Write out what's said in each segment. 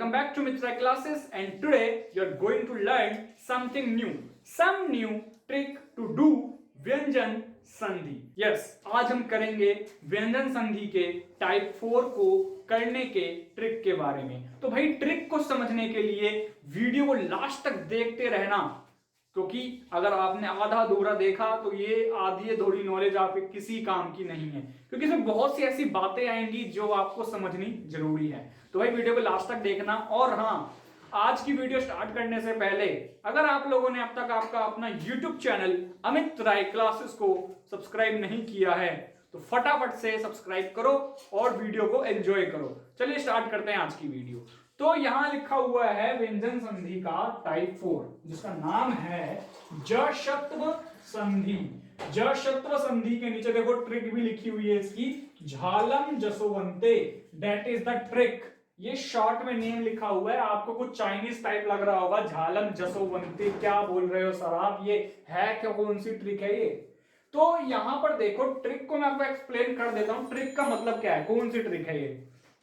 Welcome back to Mitra classes, and today you are going to learn something new, some new trick to do व्यंजन संधि। Yes, आज हम करेंगे व्यंजन संधि के टाइप 4 को करने के ट्रिक के बारे में। तो भाई ट्रिक को समझने के लिए वीडियो को लास्ट तक देखते रहना, क्योंकि अगर आपने आधा अधूरा देखा तो ये आधी अधूरी नॉलेज आपके किसी काम की नहीं है, क्योंकि इसमें बहुत सी ऐसी बातें आएंगी जो आपको समझनी जरूरी है। तो भाई वीडियो को लास्ट तक देखना। और हाँ, आज की वीडियो स्टार्ट करने से पहले अगर आप लोगों ने अब तक आपका अपना YouTube channel Amit Rai classes को सब्सक्राइब नहीं किया है तो फटाफट से सब्सक्राइब करो और वीडियो को एंजॉय करो। चलिए स्टार्ट करते हैं आज की वीडियो। तो यहां लिखा हुआ है व्यंजन संधि का टाइप 4, जिसका नाम है जशत्व संधि। जशत्व संधि के नीचे देखो ट्रिक भी लिखी हुई है इसकी, झालम जसोवंते, दैट इज द ट्रिक। ये शॉर्ट में नेम लिखा हुआ है, आपको कुछ चाइनीज टाइप लग रहा होगा, झालम जसोवंते क्या बोल रहे हो सर आप, ये है क्या, कौन सी ट्रिक है ये। तो यहां पर देखो ट्रिक को मैं आपको एक्सप्लेन कर देता हूं, ट्रिक का मतलब क्या है, कौन सी ट्रिक है ये।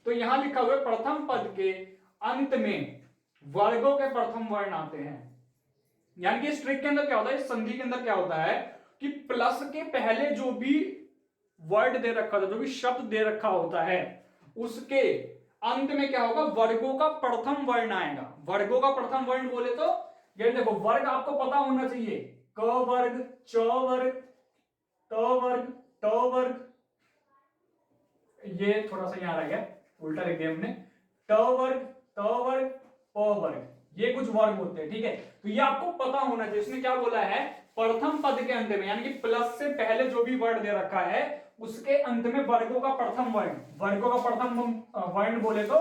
तो यहां लिखा हुआ है प्रथम पद के अंत में वर्गों के प्रथम वर्ण आते हैं। यानी कि इस ट्रिक के अंदर क्या होता है, इस संधि के अंदर क्या होता है कि प्लस के पहले जो भी वर्ड दे रखा होता है, जो भी शब्द दे रखा होता है, उसके अंत में क्या होगा, वर्गों का प्रथम वर्ण आएगा। वर्गों का प्रथम वर्ण बोले तो ये देखो, वर्ग आपको पता होना चाहिए, क वर्ग, च वर्ग, त वर्ग, ट वर्ग। ये थोड़ा सा यहां रह गया, उल्टा लिख दिया हमने, ट वर्ग, त वर्ग, प वर्ग, ये कुछ वर्ग होते हैं, ठीक है। तो ये आपको पता होना चाहिए। इसने क्या बोला है, प्रथम पद के अंत में, यानी कि प्लस से पहले जो भी वर्ड दे रखा है उसके अंत में वर्गों का प्रथम वर्ण, वर्गों का प्रथम वर्ण बोले तो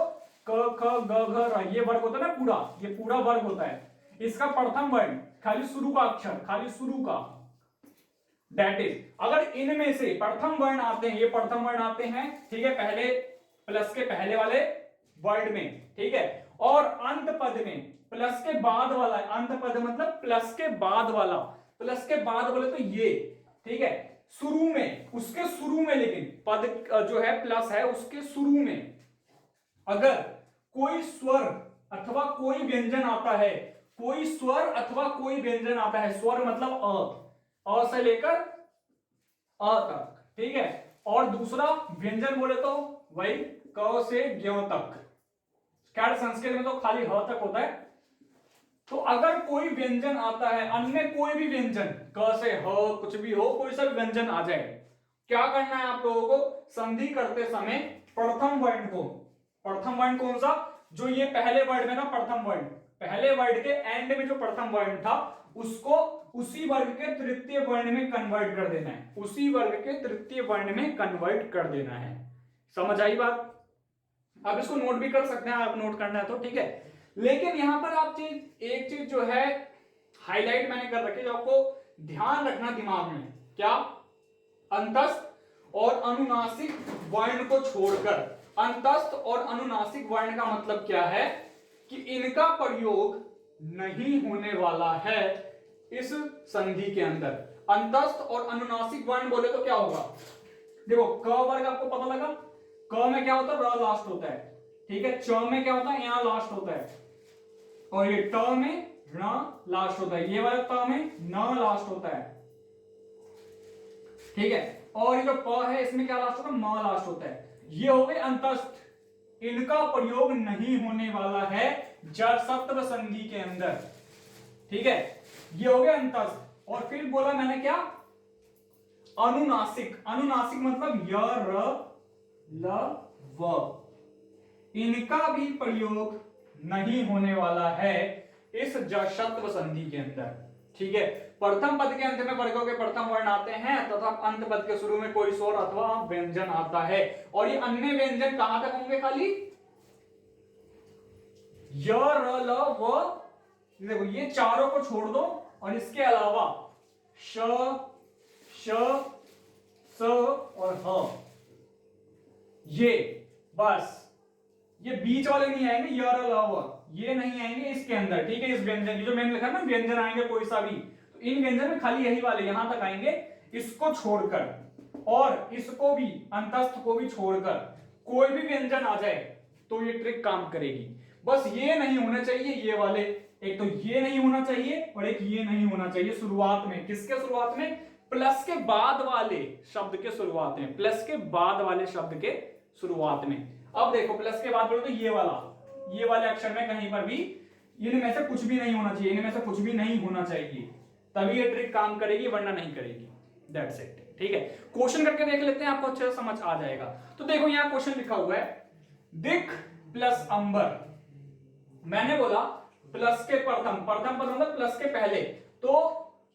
क ख ग घ र, ये वर्ग होता है ना पूरा, ये पूरा वर्ग होता है। इसका प्रथम वर्ण खाली शुरू का अक्षर, खाली शुरू का, दैट इज, अगर इनमें से प्रथम वर्ण आते हैं, ये प्रथम वर्ण आते हैं, ठीक है, पहले प्लस के पहले वाले वर्ड में, ठीक है, और अंत पद में प्लस के बाद वाला, अंत पद मतलब प्लस के बाद वाला, प्लस के बाद बोले तो ये, ठीक है, शुरू में, उसके शुरू में, लेकिन पद जो है प्लस है उसके शुरू में अगर कोई स्वर अथवा कोई व्यंजन आता है, कोई स्वर अथवा कोई व्यंजन आता है, स्वर मतलब अ से लेकर अ तक, ठीक है, और दूसरा व्यंजन बोले तो वही क से ज्ञ तक। खैर संस्कृत में तो खाली ह तक होता है। तो अगर कोई व्यंजन आता है, अन्य कोई भी व्यंजन, क से ह कुछ भी हो, कोई सा भी व्यंजन आ जाए, क्या करना है आप लोगों को, संधि करते समय प्रथम वर्ण को, प्रथम वर्ण कौन सा, जो ये पहले वर्ड में था प्रथम वर्ण, पहले वर्ड के एंड में जो प्रथम वर्ण था उसको उसी वर्ग के तृतीय वर्ण में कन्वर्ट कर देना है, उसी वर्ग के तृतीय वर्ण में कन्वर्ट कर देना है। समझ आई बात। आप इसको नोट भी कर सकते हैं, आप नोट करना है तो, ठीक है। लेकिन यहां पर आप एक चीज जो है हाईलाइट मैंने कर रखी है, जो आपको ध्यान रखना दिमाग में, क्या, अंतस्थ और अनुनासिक वर्ण को छोड़कर। अंतस्थ और अनुनासिक वर्ण का मतलब क्या है कि इनका प्रयोग नहीं होने वाला है इस संधि के अंदर। अंतस्थ और अनुनासिक वर्ण बोले तो क्या होगा, देखो क वर्ग आपको पता लगा, क में क्या होता है, र लास्ट होता है, ठीक है, च में क्या होता है, यहां लास्ट होता है, और ये ट में ण लास्ट होता है, ये वाला त में न लास्ट होता है, ठीक है, और ये जो प है इसमें क्या लास्ट होता है, म लास्ट होता है। ये हो गए अंतस्थ, इनका प्रयोग नहीं होने वाला है जसत्व संधि के अंदर, ठीक है, ये हो गए अंतस्थ। और फिर बोला मैंने क्या, अनुनासिक, अनुनासिक मतलब य र ल व, इनका भी प्रयोग नहीं होने वाला है इस जशत्व संधि के अंदर, ठीक है। प्रथम पद के अंत में वर्गों के प्रथम वर्ण आते हैं तथा अंत पद के शुरू में कोई स्वर अथवा व्यंजन आता है, और ये अन्य व्यंजन कहां तक होंगे, खाली य र ल व, देखो ये चारों को छोड़ दो, और इसके अलावा श, श, स और ह, ये बस, ये बीच वाले नहीं आएंगे, य र ल व, ये नहीं आएंगे इसके अंदर, ठीक है। इस व्यंजन की जो मैंने लिखा ना, व्यंजन आएंगे कोई सा भी, तो इन व्यंजन में खाली यही वाले यहां तक आएंगे, इसको छोड़कर, और इसको भी, अंतस्थ को भी छोड़कर कोई भी व्यंजन आ जाए तो ये ट्रिक काम करेगी। बस ये नहीं होना चाहिए, ये वाले, एक तो ये नहीं होना चाहिए और एक ये नहीं होना चाहिए शुरुआत में। किसके शुरुआत में? प्लस के बाद वाले शब्द के शुरुआत में, प्लस के बाद वाले शब्द के शुरुआत में। अब देखो प्लस के बाद बोलो तो ये वाले अक्षर में कहीं पर भी इनमें से कुछ भी नहीं होना चाहिए, इनमें से कुछ भी नहीं होना चाहिए, तभी ये ट्रिक काम करेगी, वरना नहीं करेगी। That's it. ठीक है, क्वेश्चन करके देख लेते हैं, आपको अच्छे से समझ आ जाएगा। तो देखो यहां क्वेश्चन लिखा हुआ है, दिख प्लस अंबर। मैंने बोला प्लस के प्रथम पद मतलब प्लस के पहले, तो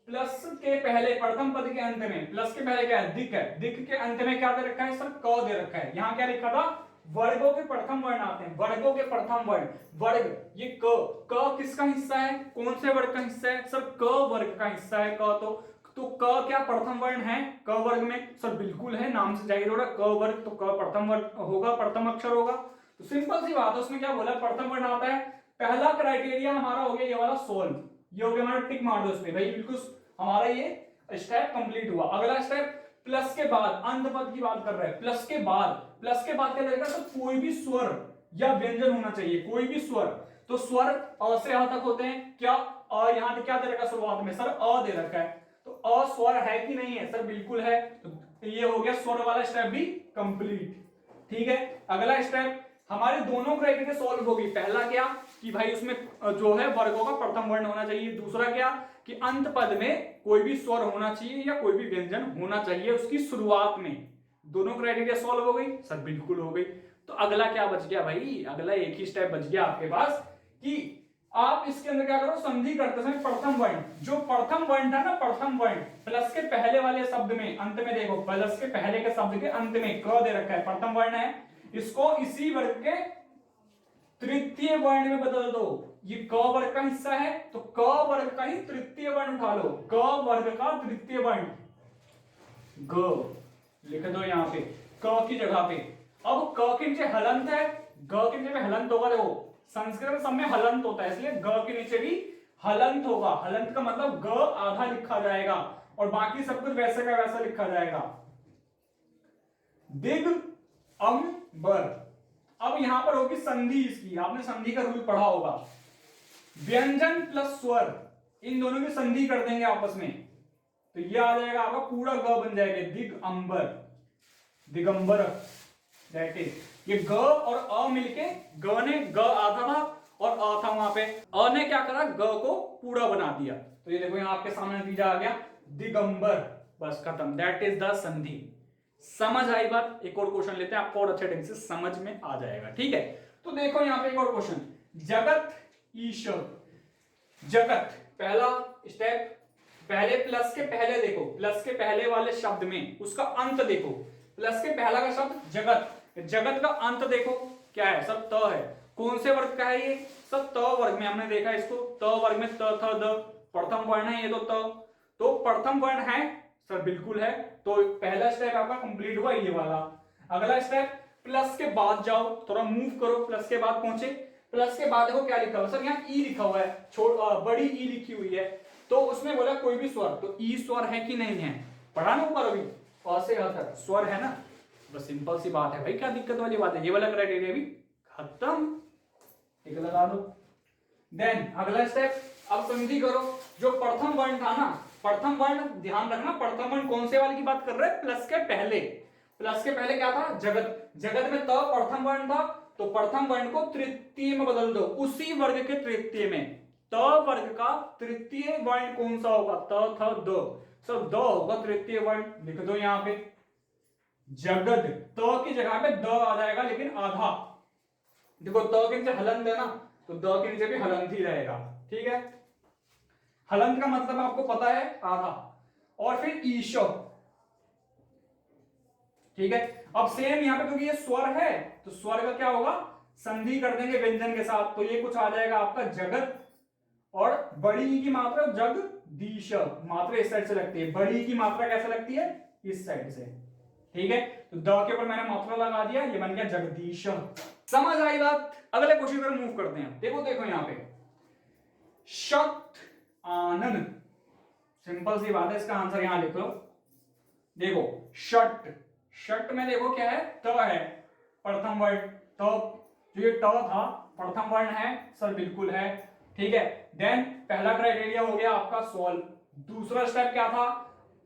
प्लस के पहले प्रथम पद के अंत में प्लस के पहले क्या है? दिक है। दिक के अंत में क्या दे रखा है सर? क दे रखा है। यहां क्या लिखा था? वर्गों के प्रथम वर्ण आते हैं, वर्गों के प्रथम वर्ण। वर्ग, ये क किसका हिस्सा है? कौन से वर्ग का हिस्सा है सर? क वर्ग का हिस्सा है क। तो क क्या प्रथम वर्ण है क वर्ग में? सर बिल्कुल है, नाम से जाहिर हो रहा है क वर्ग, तो क प्रथम वर्ग होगा, प्रथम अक्षर होगा। तो सिंपल सी बात है, उसमें क्या बोला? प्रथम वर्ण आता है। पहला क्राइटेरिया हमारा हो गया ये वाला सोल्व, ये हो गया हमारा, टिक मार दो इस पे भाई, बिल्कुल हमारा ये स्टेप कंप्लीट हुआ। अगला स्टेप प्लस के बाद अंत पद की बात कर रहे हैं। प्लस के बाद क्या रहेगा? तो कोई भी स्वर या व्यंजन होना चाहिए, कोई भी स्वर। तो स्वर अ से आ तक होते हैं क्या? यहां पे क्या दे रखा शुरुआत में सर? अ दे रखा है, तो अ स्वर है कि नहीं है सर? बिल्कुल है। तो ये हो गया स्वर वाला स्टेप भी कंप्लीट। ठीक है, अगला स्टेप हमारे दोनों क्राइटेरिया सॉल्व होगी। पहला क्या कि भाई उसमें जो है वर्गों का प्रथम वर्ण होना चाहिए। दूसरा क्या कि अंत पद में कोई भी स्वर होना चाहिए या कोई भी व्यंजन होना चाहिए उसकी शुरुआत में। दोनों क्राइटेरिया सॉल्व हो गई सर? बिल्कुल हो गई। तो अगला क्या बच गया भाई? अगला एक ही स्टेप बच गया आपके पास कि आप इसके अंदर क्या करो? संधि करते समय प्रथम वर्ण, जो प्रथम वर्ण था ना, प्रथम वर्ण प्लस के पहले वाले शब्द में अंत में, देखो प्लस के पहले के शब्द के अंत में क दे रखा है, प्रथम वर्ण है, इसको इसी वर्ग के तृतीय वर्ण में बदल दो। ये क वर्ग का हिस्सा है, तो क वर्ग का ही तृतीय वर्ण उठा लो, क वर्ग का तृतीय वर्ण ग लिख दो यहां पे क की जगह पे। अब क के नीचे हलंत है, ग के नीचे भी हलंत होगा। देखो संस्कृत में सब में हलंत होता है, इसलिए ग के नीचे भी हलंत होगा। हलंत का मतलब ग आधा लिखा जाएगा और बाकी सब कुछ वैसे का वैसा लिखा जाएगा। दिग अंबर। अब यहां पर होगी संधि इसकी, आपने संधि का रूल पढ़ा होगा। व्यंजन प्लस स्वर, इन दोनों की संधि कर देंगे आपस में, तो ये आ जाएगा आपका पूरा ग बन जाएगा, दिगंबर, दिगंबर। दैट इज, ये ग और अ मिलके, ग ने ग आधा था और अ था वहां पे, अ ने क्या करा? ग को पूरा बना दिया। तो ये देखो यहां आपके सामने नतीजा आ गया दिगंबर, बस खत्म। दैट इज द संधि। समझ आई बात? एक और क्वेश्चन लेते हैं, आपको और अच्छे ढंग से समझ में आ जाएगा। ठीक है, तो देखो यहां पे एक और क्वेश्चन, जगत ईश्वर। जगत पहला स्टेप, पहले प्लस के पहले देखो, प्लस के पहले वाले शब्द में उसका अंत देखो। प्लस के पहला का शब्द जगत, जगत का अंत देखो क्या है सर? त है। कौन से वर्ग का है ये सर? त वर्ग में हमने देखा इसको, त वर्ग में त थ द प्रथम वर्ण है ये, तो प्रथम वर्ण है सर? बिल्कुल है। तो पहला स्टेप आपका कंप्लीट हुआ ये वाला। अगला स्टेप प्लस के बाद जाओ, थोड़ा मूव करो, प्लस के बाद पहुंचे। प्लस के बाद देखो क्या लिखा हुआ सर? यहाँ ई लिखा हुआ है, बड़ी ई लिखी हुई है, तो उसमें बोला कोई भी स्वर, तो ई स्वर है कि नहीं है? पढ़ा ना ऊपर अभी, से तक स्वर है ना, बस सिंपल सी बात है भाई, क्या दिक्कत वाली बात है? ये वाला क्राइटेरिया भी खत्म, टिक लगा दो। देन अगला स्टेप, अब संधि करो। जो प्रथम वर्ण था ना, प्रथम वर्ण ध्यान रखना, प्रथम वर्ण कौन से वाले की बात कर रहे हैं? प्लस के पहले। प्लस के पहले क्या था? जगत। जगत में त प्रथम वर्ण था, तो प्रथम वर्ण को तृतीय में बदल दो, उसी वर्ग के तृतीय में। त वर्ग का तृतीय वर्ण कौन सा होगा? त थ द, सर द होगा तृतीय वर्ण, लिख दो यहां पे जगद। त की जगह पे द आ जाएगा, लेकिन आधा। देखो त के नीचे हलंत है ना, तो द के नीचे भी हलंत ही रहेगा। ठीक है, हलंत का मतलब आपको पता है, आधा। और फिर ईशव। ठीक है, अब सेम यहां पे क्योंकि ये स्वर है, तो स्वर का क्या होगा? संधि कर देंगे व्यंजन के साथ, तो ये कुछ आ जाएगा आपका जगत, और बड़ी ई की मात्रा जगदीश, मात्रा इस साइड से लगती है, बड़ी ई की मात्रा कैसे लगती है? इस साइड से। ठीक है, तो द के ऊपर मैंने मात्रा लगा दिया, ये बन गया जगदीश। समझ आई बात? अगले क्वेश्चन पर मूव करते हैं। देखो देखो यहां पे शक्त आनंद, सिंपल सी बात है, इसका आंसर यहां लिख लो। देखो शट, शट में देखो क्या है? त है प्रथम वर्ड, तो जो ये ट था प्रथम वर्ण है सर, बिल्कुल है, ठीक है। देन पहला क्राइटेरिया हो गया आपका सॉल्व। दूसरा स्टेप क्या था,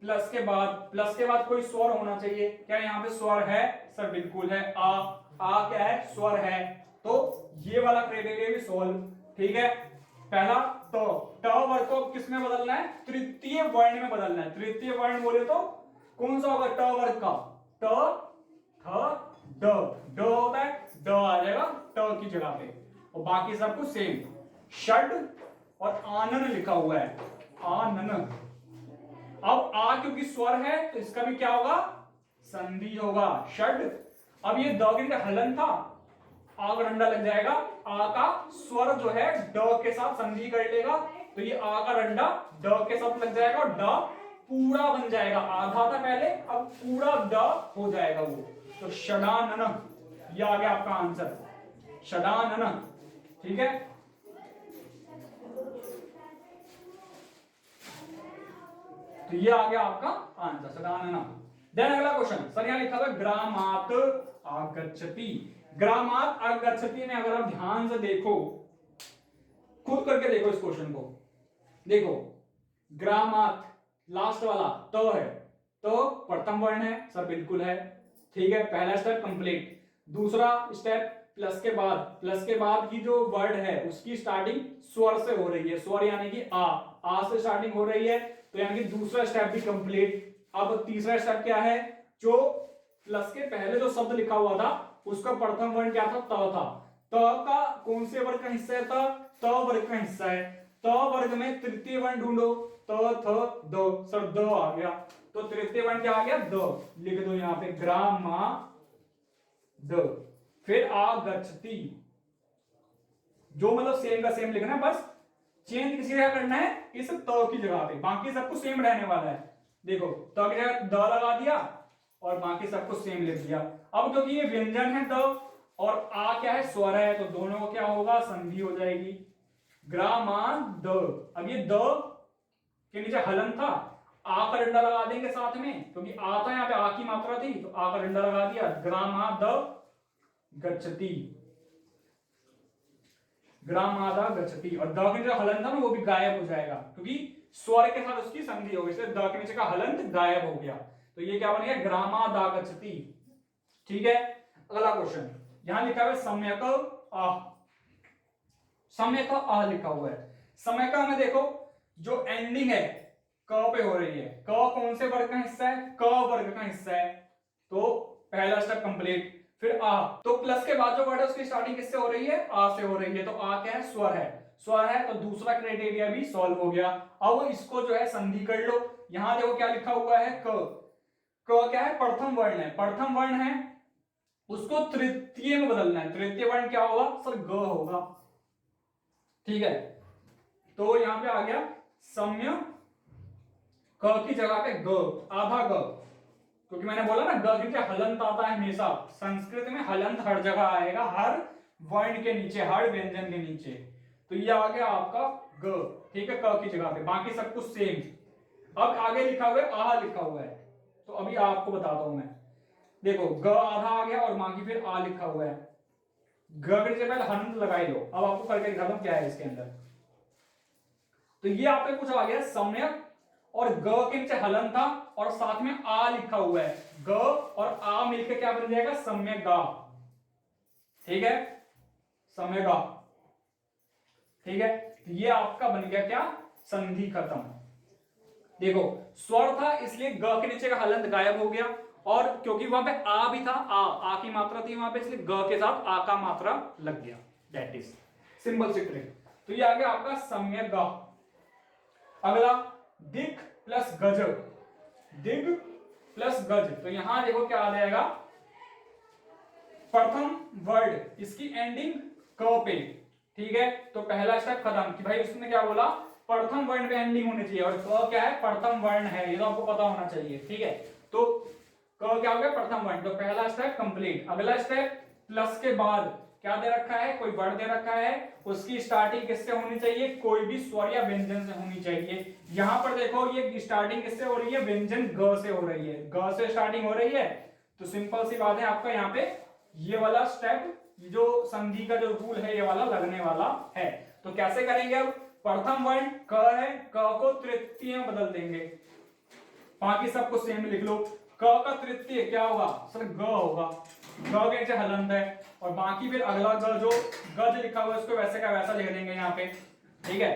प्लस के बाद कोई स्वर होना चाहिए। क्या यहाँ पे स्वर है सर, बिल्कुल है, आ क्या है, स्वर है, तो ये वाला क्राइटेरिया भी सॉल्व, ठीक है। पहला ट वर्ग को किस में बदलना है, तृतीय वर्ण में बदलना है। तृतीय वर्ण बोले तो कौन सा होगा, ट वर्ग का, ट थ ड, ड होता है, ड आ जाएगा ट की जगह पे, और बाकी सब कुछ सेम। षड और आनन लिखा हुआ है, आनन। अब आ क्योंकि स्वर है तो इसका भी क्या होगा, संधि होगा, षड। अब ये द के हलन था, आ का डंडा लग जाएगा, आ का स्वर जो है ड के साथ संधि कर लेगा, तो ये आ का डंडा ड के साथ लग जाएगा और ड पूरा बन जाएगा। आधा था पहले, अब पूरा ड हो जाएगा वो, तो षडानन, ये आ गया आपका आंसर, षडानन, ठीक है। तो ये आ गया आपका आंसर, षडानन। देन अगला क्वेश्चन, सर यहां लिखा हुआ है ग्रामात आगच्छति। ग्रामात आगच्छति में अगर आप ध्यान से देखो, खुद करके देखो इस क्वेश्चन को, देखो ग्रामात लास्ट वाला तो है, तो प्रथम वर्ण है सर, बिल्कुल है, ठीक है, पहला स्टेप कंप्लीट। दूसरा स्टेप प्लस के बाद की जो वर्ड है उसकी स्टार्टिंग स्वर से हो रही है, स्वर यानी कि आ से स्टार्टिंग हो रही है, तो यानी कि दूसरा स्टेप भी कंप्लीट। अब तीसरा स्टेप क्या है, जो प्लस के पहले जो शब्द लिखा हुआ था उसका प्रथम वर्ण क्या था, त था, त का कौन से वर्ग का हिस्सा है, त वर्ग का हिस्सा है, त वर्ग में तृतीय वर्ण ढूंढो, त थ द, सर द आ गया, तो तृतीय वर्ण क्या आ गया, द, लिख दो यहां पे ग्रामा द, फिर आगच्छति, जो मतलब सेम का सेम लिखना है, बस चेंज किसी जगह करना है, इस त की जगह पे, बाकी सब कुछ सेम रहने वाला है। देखो त की जगह द लगा दिया और बाकी सब कुछ सेम लिख दिया। अब क्योंकि ये व्यंजन है द और आ क्या है, स्वर है, तो दोनों को क्या होगा, संधि हो जाएगी, ग्रामान द। अब ये द के नीचे हलन था, आ का डंडा लगा देंगे साथ में, क्योंकि आ था यहाँ पे, आ की मात्रा थी, तो आ का डंडा लगा दिया, ग्रामा द गच्छति, ग्रामादा गच्छति, और द के नीचे हलन था ना वो भी गायब हो जाएगा, क्योंकि स्वर के साथ उसकी संधि हो गई, इसलिए द के नीचे का हलंत गायब हो गया, तो ये क्या बन गया, ग्रामादा गच्छति, ठीक है। अगला क्वेश्चन, यहां लिखा हुआ है सम्यक आ, सम्यक आ लिखा हुआ है। सम्यक में देखो जो एंडिंग है क पे हो रही है, क कौन से वर्ग का हिस्सा है, क वर्ग का हिस्सा है, तो पहला स्टेप कंप्लीट। फिर आ, तो प्लस के बाद जो वर्ड है उसकी स्टार्टिंग किससे हो रही है, आ से हो रही है, तो आ क्या है, स्वर है, स्वर है, तो दूसरा क्राइटेरिया भी सॉल्व हो गया। अब इसको जो है संधि कर लो, यहां देखो क्या लिखा हुआ है, क क्या है, प्रथम वर्ण है, प्रथम वर्ण है, उसको तृतीय में बदलना है, तृतीय वर्ण क्या होगा सर, ग होगा, ठीक है। तो यहां पे आ गया सम्य, क की जगह पे ग, आधा ग, क्योंकि मैंने बोला ना ग के हलंत आता है हमेशा, संस्कृत में हलंत हर जगह आएगा, हर वर्ण के नीचे, हर व्यंजन के नीचे, तो ये आ गया आपका ग, ठीक है, क की जगह पे, बाकी सब कुछ सेम। अब आगे लिखा हुआ है आ लिखा हुआ है, तो अभी आपको बताता हूं मैं, देखो ग आधा आ गया और बाकी फिर आ लिखा हुआ है, ग के पहले हलंत लगाई लो, अब आपको करके दिखाता हूं क्या है इसके अंदर। तो ये आपके कुछ आ गया सम्यक, और ग के नीचे हलन था और साथ में आ लिखा हुआ है, ग और आ मिलकर क्या बन जाएगा, सम्यक गा, ठीक है, सम्यक गा, ठीक है। तो ये आपका बन गया क्या, संधि खत्म। देखो स्वर था इसलिए ग के नीचे का हलंत गायब हो गया, और क्योंकि वहां पे आ भी था, आ की मात्रा थी वहां पे, इसलिए ग के साथ आ का मात्रा लग गया, दैट इज सिंपल सी ट्रिक। तो ये आ गया आपका सम्यक गा। अगला दिग प्लस गज, दिग प्लस गज, तो यहां देखो क्या आ जाएगा, प्रथम वर्ड इसकी एंडिंग क पे, ठीक है, तो पहला स्टेप खत्म कि भाई उसने क्या बोला, प्रथम वर्ण पे एंडिंग होनी चाहिए, और क क्या है, प्रथम वर्ण है, ये तो आपको पता होना चाहिए, ठीक है। तो क क्या हो गया, प्रथम वर्ण, तो पहला स्टेप कंप्लीट। अगला स्टेप प्लस के बाद क्या दे रखा है, कोई वर्ड दे रखा है, उसकी स्टार्टिंग किससे होनी चाहिए, कोई भी स्वर या व्यंजन से होनी चाहिए। यहां पर देखो ये स्टार्टिंग किससे हो रही है, व्यंजन ग से हो रही है, ग से स्टार्टिंग हो रही है, तो सिंपल सी बात है आपका यहाँ पे ये वाला स्टेप जो संधि का जो रूल है ये वाला लगने वाला है। तो कैसे करेंगे, अब प्रथम वर्ण क है, क को तृतीय में बदल देंगे, बाकी सबको सेम लिख लो। क का तृतीय क्या होगा सर, ग होगा, ग के नीचे हलंत है, और बाकी फिर अगला ग जो गज लिखा हुआ है उसको वैसे का वैसा लिख देंगे यहाँ पे, ठीक है।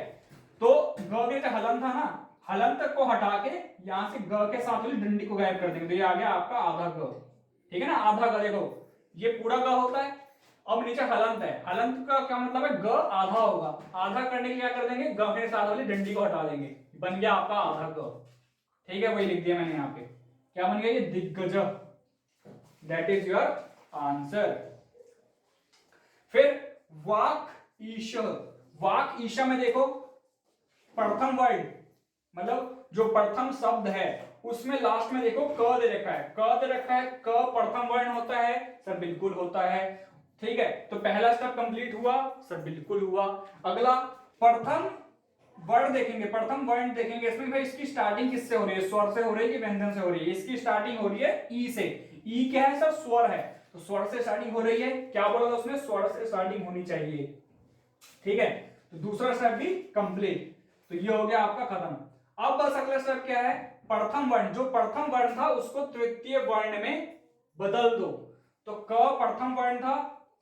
तो ग के नीचे हलंत था ना, हलंत को हटा के यहां से ग के साथ वाली डंडी को गायब कर देंगे, तो ये आ गया आपका आधा ग, ठीक है ना, आधा ग। देखो ये पूरा ग होता है, अब नीचे हलंत है, हलंत का क्या मतलब है, ग आधा होगा, आधा करने के लिए क्या कर देंगे, ग के साथ वाली डंडी को हटा देंगे, बन गया आपका आधा ग, ठीक है। वही लिख दिया मैंने यहाँ पे, क्या बन गया ये, दिग्गज, दैट इज योर आंसर। फिर वाक ईश, वाक ईशा में देखो प्रथम वर्ड मतलब जो प्रथम शब्द है उसमें लास्ट में देखो क दे रखा है, क दे रखा है, क प्रथम वर्ण होता है सर, बिल्कुल होता है, ठीक है। तो पहला स्टेप कंप्लीट हुआ सर, बिल्कुल हुआ। अगला प्रथम वर्ण देखेंगे, प्रथम वर्ण देखेंगे, इसमें भाई इसकी स्टार्टिंग किससे हो रही है, स्वर से हो रही है कि व्यंजन से हो रही है, इसकी स्टार्टिंग हो रही है ई से, ई क्या है सर, स्वर है, तो स्वर से स्टार्टिंग हो रही है, क्या बोला था उसमें, स्वर से स्टार्टिंग होनी चाहिए, ठीक है। तो दूसरा स्टेप भी कंप्लीट, तो ये हो गया आपका खत्म। अब बस अगला स्टेप क्या है, प्रथम वर्ण, जो प्रथम वर्ण था उसको तृतीय वर्ण में बदल दो, तो क प्रथम वर्ण था,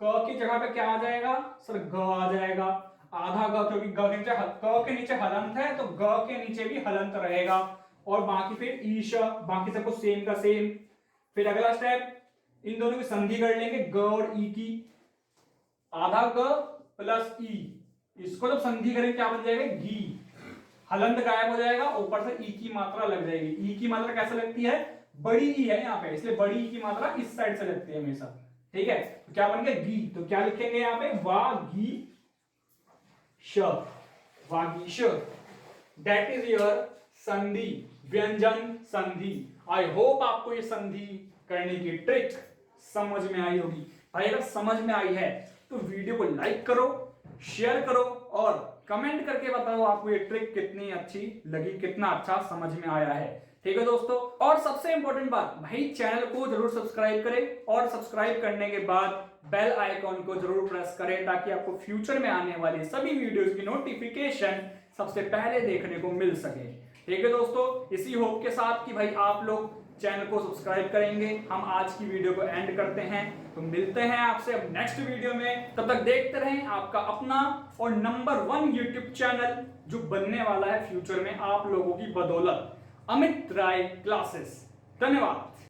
क की जगह पे क्या आ जाएगा सर, ग आ जाएगा, आधा ग, क्योंकि ग के नीचे क के नीचे हलंत है तो ग के नीचे भी हलंत रहेगा, और बाकी फिर ईश, बाकी सबको सेम का सेम। फिर अगला स्टेप, इन दोनों की संधि कर लेंगे, ग और ई की, आधा ग प्लस ई, इसको जब संधि करेंगे क्या बन जाएगा, घी, हलंत गायब हो जाएगा, ऊपर से ई की मात्रा लग जाएगी। ई की मात्रा कैसे लगती है, बड़ी ई है यहाँ पे, इसलिए बड़ी ई की मात्रा इस साइड से लगती है हमेशा, ठीक है। तो क्या बन गया घी, तो क्या लिखेंगे यहाँ पे, वागी श, वागीश, दैट इज योर संधि, व्यंजन संधि। आई होप आपको ये संधि करने की ट्रिक समझ में आई होगी। भाई अगर समझ में आई है तो वीडियो को लाइक करो, शेयर करो और कमेंट करके बताओ आपको ये ट्रिक कितनी अच्छी लगी, कितना अच्छा समझ में आया है, ठीक है दोस्तों। और सबसे इंपॉर्टेंट बात, भाई चैनल को जरूर सब्सक्राइब करें, और सब्सक्राइब करने के बाद बेल आइकॉन को जरूर प्रेस करें, ताकि आपको फ्यूचर में आने वाली सभी वीडियोस की नोटिफिकेशन सबसे पहले देखने को मिल सके, ठीक है दोस्तों। इसी होप के साथ कि भाई आप लोग चैनल को सब्सक्राइब करेंगे, हम आज की वीडियो को एंड करते हैं। तो मिलते हैं आपसे अब नेक्स्ट वीडियो में, तब तक देखते रहें आपका अपना और नंबर 1 यूट्यूब चैनल जो बनने वाला है फ्यूचर में आप लोगों की बदौलत, अमित राय क्लासेस। धन्यवाद।